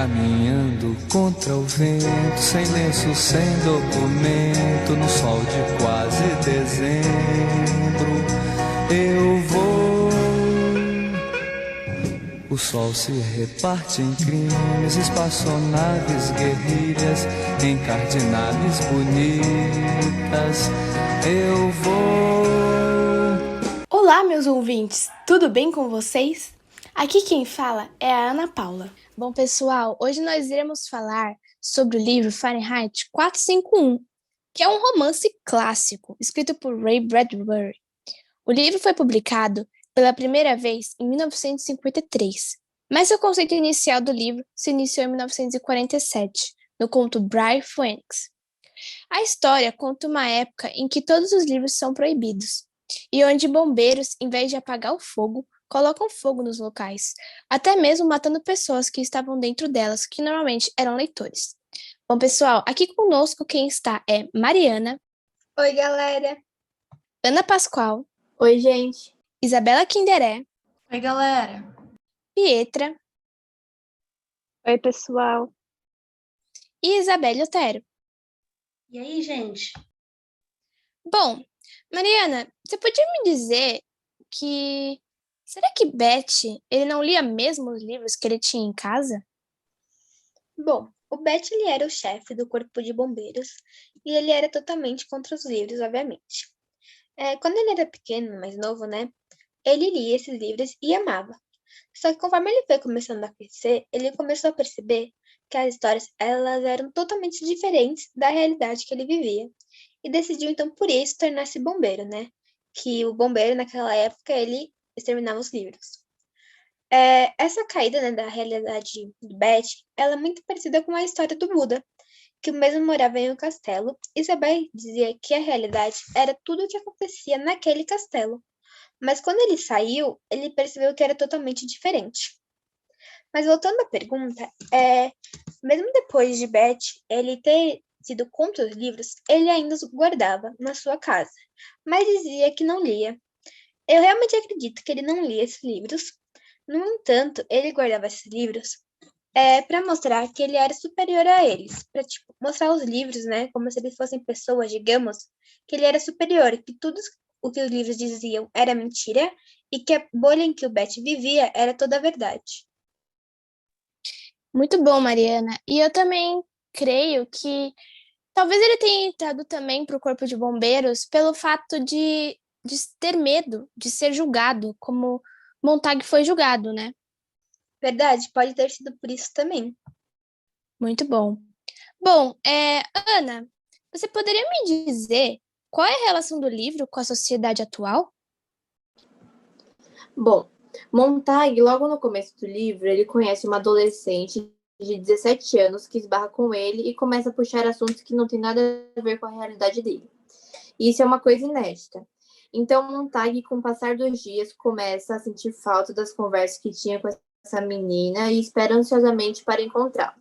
caminhando contra o vento, sem lenço, sem documento, no sol de quase dezembro. Eu vou. O sol se reparte em crimes, espaçonaves, guerrilhas, encardinadas bonitas. Eu vou. Olá, meus ouvintes, tudo bem com vocês? Aqui quem fala é a Ana Paula. Bom, pessoal, hoje nós iremos falar sobre o livro Fahrenheit 451, que é um romance clássico, escrito por Ray Bradbury. O livro foi publicado pela primeira vez em 1953, mas o conceito inicial do livro se iniciou em 1947, no conto Brer Fênix. A história conta uma época em que todos os livros são proibidos, e onde bombeiros, em vez de apagar o fogo, colocam fogo nos locais, até mesmo matando pessoas que estavam dentro delas, que normalmente eram leitores. Bom, pessoal, aqui conosco quem está é Mariana. Oi, galera. Ana Pascoal. Oi, gente. Isabela Kinderé. Oi, galera. Pietra. Oi, pessoal. E Isabelle Otero. E aí, gente? Bom, Mariana, você podia me dizer que... Será que Beth, ele não lia mesmo os livros que ele tinha em casa? Bom, o Beth ele era o chefe do corpo de bombeiros e ele era totalmente contra os livros, obviamente. Quando ele era pequeno, mais novo, né? Ele lia esses livros e amava. Só que conforme ele foi começando a crescer, ele começou a perceber que as histórias elas eram totalmente diferentes da realidade que ele vivia. E decidiu então por isso tornar-se bombeiro, né? Que o bombeiro naquela época ele exterminava os livros. Essa caída, né, da realidade de Beth, ela é muito parecida com a história do Buda, que mesmo morava em um castelo, Isabel dizia que a realidade era tudo o que acontecia naquele castelo. Mas quando ele saiu, ele percebeu que era totalmente diferente. Mas voltando à pergunta, mesmo depois de Beth ele ter sido contra os livros, ele ainda os guardava na sua casa, mas dizia que não lia. Eu realmente acredito que ele não lia esses livros. No entanto, ele guardava esses livros para mostrar que ele era superior a eles, para mostrar os livros, né, como se eles fossem pessoas, digamos, que ele era superior, que tudo o que os livros diziam era mentira e que a bolha em que o Beth vivia era toda a verdade. Muito bom, Mariana. E eu também creio que talvez ele tenha entrado também para o corpo de bombeiros pelo fato de ter medo de ser julgado, como Montag foi julgado, né? Verdade, pode ter sido por isso também. Muito bom. Bom, Ana, você poderia me dizer qual é a relação do livro com a sociedade atual? Bom, Montag, logo no começo do livro, ele conhece uma adolescente de 17 anos que esbarra com ele e começa a puxar assuntos que não tem nada a ver com a realidade dele. Isso é uma coisa inédita. Então, Montag, com o passar dos dias, começa a sentir falta das conversas que tinha com essa menina e espera ansiosamente para encontrá-la.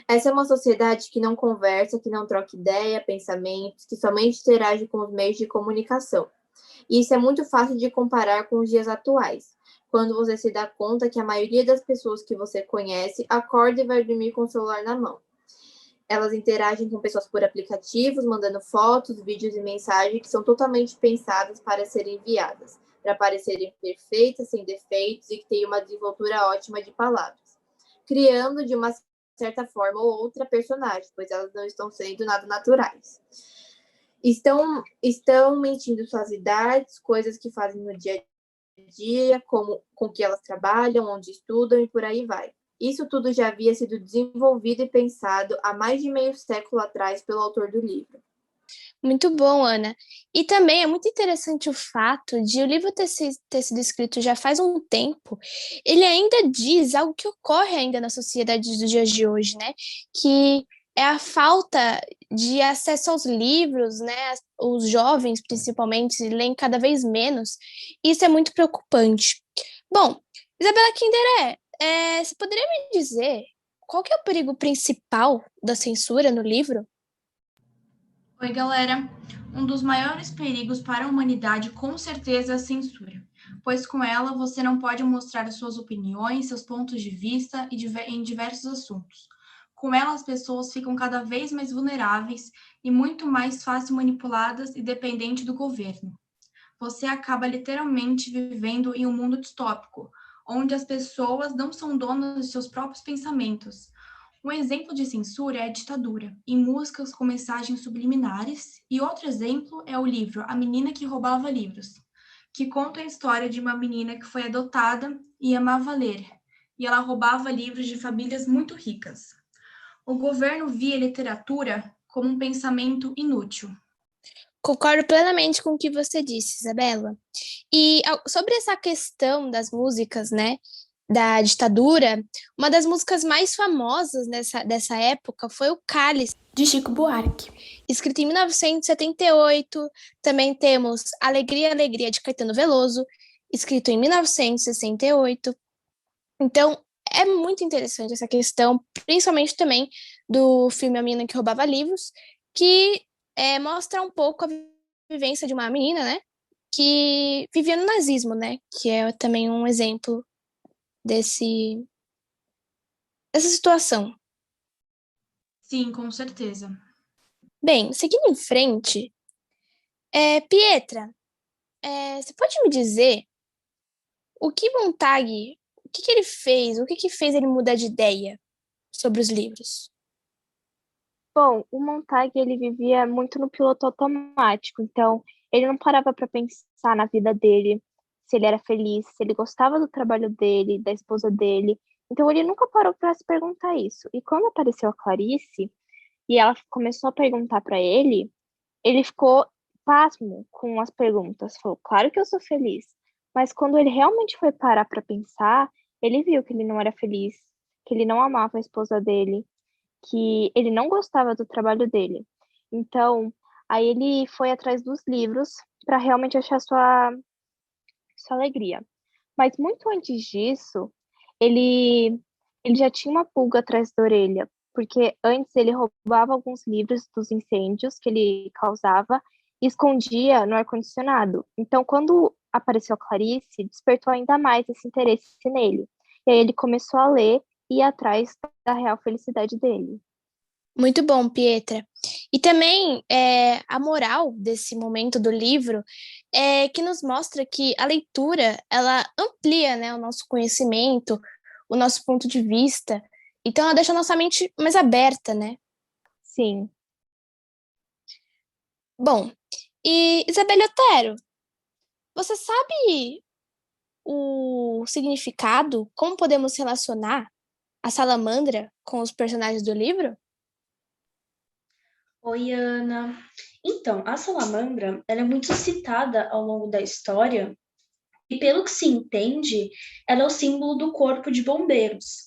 Essa é uma sociedade que não conversa, que não troca ideia, pensamentos, que somente interage com os meios de comunicação. E isso é muito fácil de comparar com os dias atuais, quando você se dá conta que a maioria das pessoas que você conhece acorda e vai dormir com o celular na mão. Elas interagem com pessoas por aplicativos, mandando fotos, vídeos e mensagens que são totalmente pensadas para serem enviadas, para parecerem perfeitas, sem defeitos e que tenham uma desenvoltura ótima de palavras, criando de uma certa forma ou outra personagem, pois elas não estão sendo nada naturais. Estão mentindo suas idades, coisas que fazem no dia a dia, como com que elas trabalham, onde estudam e por aí vai. Isso tudo já havia sido desenvolvido e pensado há mais de meio século atrás pelo autor do livro. Muito bom, Ana. E também é muito interessante o fato de o livro ter sido escrito já faz um tempo. Ele ainda diz algo que ocorre ainda na sociedade dos dias de hoje, né? Que é a falta de acesso aos livros, né? Os jovens, principalmente, leem cada vez menos. Isso é muito preocupante. Bom, Isabela Kinderé, você poderia me dizer qual que é o perigo principal da censura no livro? Oi, galera. Um dos maiores perigos para a humanidade, com certeza, é a censura, pois com ela você não pode mostrar as suas opiniões, seus pontos de vista em diversos assuntos. Com ela, as pessoas ficam cada vez mais vulneráveis e muito mais fácil manipuladas e dependentes do governo. Você acaba literalmente vivendo em um mundo distópico, onde as pessoas não são donas de seus próprios pensamentos. Um exemplo de censura é a ditadura, em músicas com mensagens subliminares, e outro exemplo é o livro A Menina que Roubava Livros, que conta a história de uma menina que foi adotada e amava ler, e ela roubava livros de famílias muito ricas. O governo via a literatura como um pensamento inútil. Concordo plenamente com o que você disse, Isabela. E sobre essa questão das músicas, né, da ditadura, uma das músicas mais famosas dessa época foi o Cálice, de Chico Buarque. Escrito em 1978. Também temos Alegria, Alegria, de Caetano Veloso, escrito em 1968. Então, é muito interessante essa questão, principalmente também do filme A Menina que Roubava Livros, que mostra um pouco a vivência de uma menina, né, que vivia no nazismo, né, que é também um exemplo dessa situação. Sim, com certeza. Bem, seguindo em frente, Pietra, você pode me dizer o que Montag, o que ele fez, o que fez ele mudar de ideia sobre os livros? Bom, o Montag, ele vivia muito no piloto automático, então ele não parava para pensar na vida dele, se ele era feliz, se ele gostava do trabalho dele, da esposa dele. Então ele nunca parou para se perguntar isso. E quando apareceu a Clarice e ela começou a perguntar para ele ficou pasmo com as perguntas. Falou: "Claro que eu sou feliz". Mas quando ele realmente foi parar para pensar, ele viu que ele não era feliz, que ele não amava a esposa dele, que ele não gostava do trabalho dele. Então, aí ele foi atrás dos livros para realmente achar sua alegria. Mas muito antes disso, ele, ele já tinha uma pulga atrás da orelha, porque antes ele roubava alguns livros dos incêndios que ele causava e escondia no ar-condicionado. Então, quando apareceu a Clarice, despertou ainda mais esse interesse nele. E aí ele começou a ler e ir atrás da real felicidade dele. Muito bom, Pietra. E também a moral desse momento do livro é que nos mostra que a leitura, ela amplia, né, o nosso conhecimento, o nosso ponto de vista. Então, ela deixa a nossa mente mais aberta, né? Sim. Bom, e Isabelle Otero, você sabe o significado, como podemos relacionar a salamandra com os personagens do livro? Oi, Ana. Então, a salamandra, ela é muito citada ao longo da história e, pelo que se entende, ela é o símbolo do corpo de bombeiros.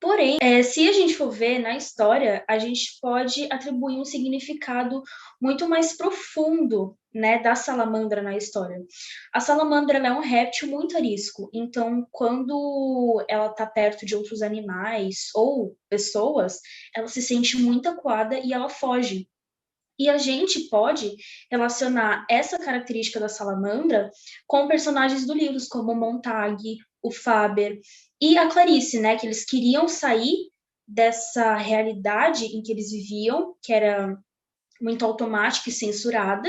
Porém, se a gente for ver na história, a gente pode atribuir um significado muito mais profundo, né, da salamandra na história. A salamandra, ela é um réptil muito arisco, então quando ela está perto de outros animais ou pessoas, ela se sente muito acuada e ela foge. E a gente pode relacionar essa característica da salamandra com personagens do livro, como o Montag, o Faber e a Clarice, né? Que eles queriam sair dessa realidade em que eles viviam, que era muito automática e censurada,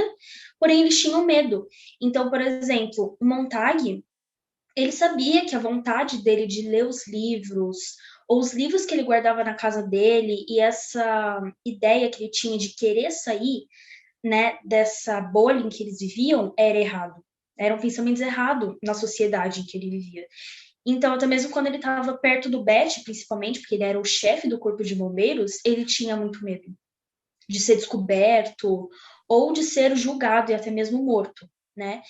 porém eles tinham medo. Então, por exemplo, o Montag, ele sabia que a vontade dele de ler os livros, ou os livros que ele guardava na casa dele, e essa ideia que ele tinha de querer sair, né, dessa bolha em que eles viviam, era errado. Eram pensamentos errados na sociedade em que ele vivia. Então, até mesmo quando ele estava perto do Beth, principalmente, porque ele era o chefe do corpo de bombeiros, ele tinha muito medo de ser descoberto ou de ser julgado e até mesmo morto, né?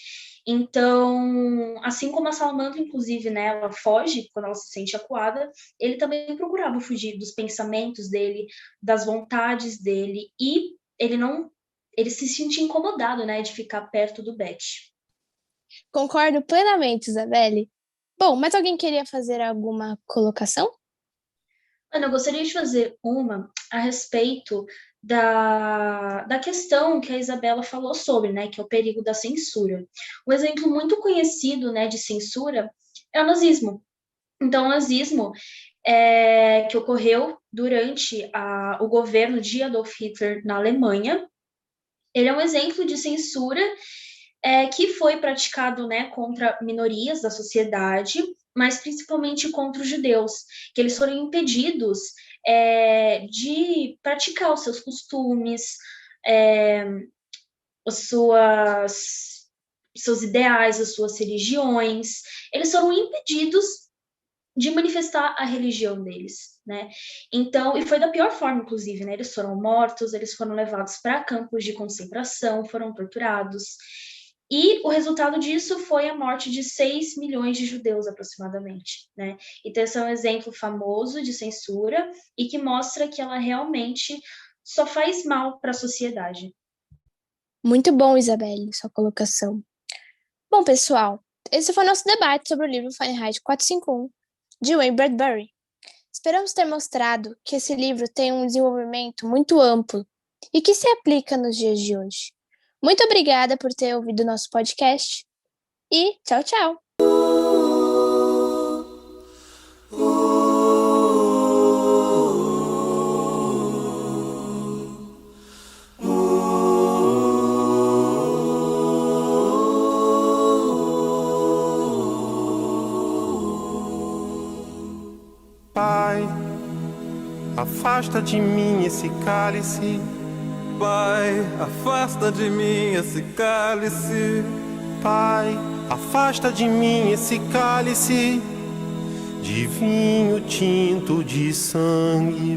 Então, assim como a salamandra, inclusive, né, ela foge quando ela se sente acuada, ele também procurava fugir dos pensamentos dele, das vontades dele, e ele se sentia incomodado, né, de ficar perto do Beth. Concordo plenamente, Isabelle. Bom, mas alguém queria fazer alguma colocação? Ana, eu gostaria de fazer uma a respeito da questão que a Isabela falou sobre, né, que é o perigo da censura. Um exemplo muito conhecido, né, de censura é o nazismo. Então, o nazismo, que ocorreu durante o governo de Adolf Hitler na Alemanha, ele é um exemplo de censura que foi praticado, né, contra minorias da sociedade, mas principalmente contra os judeus, que eles foram impedidos de praticar os seus costumes, seus ideais, as suas religiões. Eles foram impedidos de manifestar a religião deles, né? Então, e foi da pior forma, inclusive, né? Eles foram mortos, eles foram levados para campos de concentração, foram torturados. E o resultado disso foi a morte de 6 milhões de judeus, aproximadamente, né? Então, esse é um exemplo famoso de censura e que mostra que ela realmente só faz mal para a sociedade. Muito bom, Isabelle, sua colocação. Bom, pessoal, esse foi o nosso debate sobre o livro Fahrenheit 451, de Ray Bradbury. Esperamos ter mostrado que esse livro tem um desenvolvimento muito amplo e que se aplica nos dias de hoje. Muito obrigada por ter ouvido nosso podcast e tchau, tchau! Pai, afasta de mim esse cálice. Pai, afasta de mim esse cálice. Pai, afasta de mim esse cálice de vinho tinto de sangue.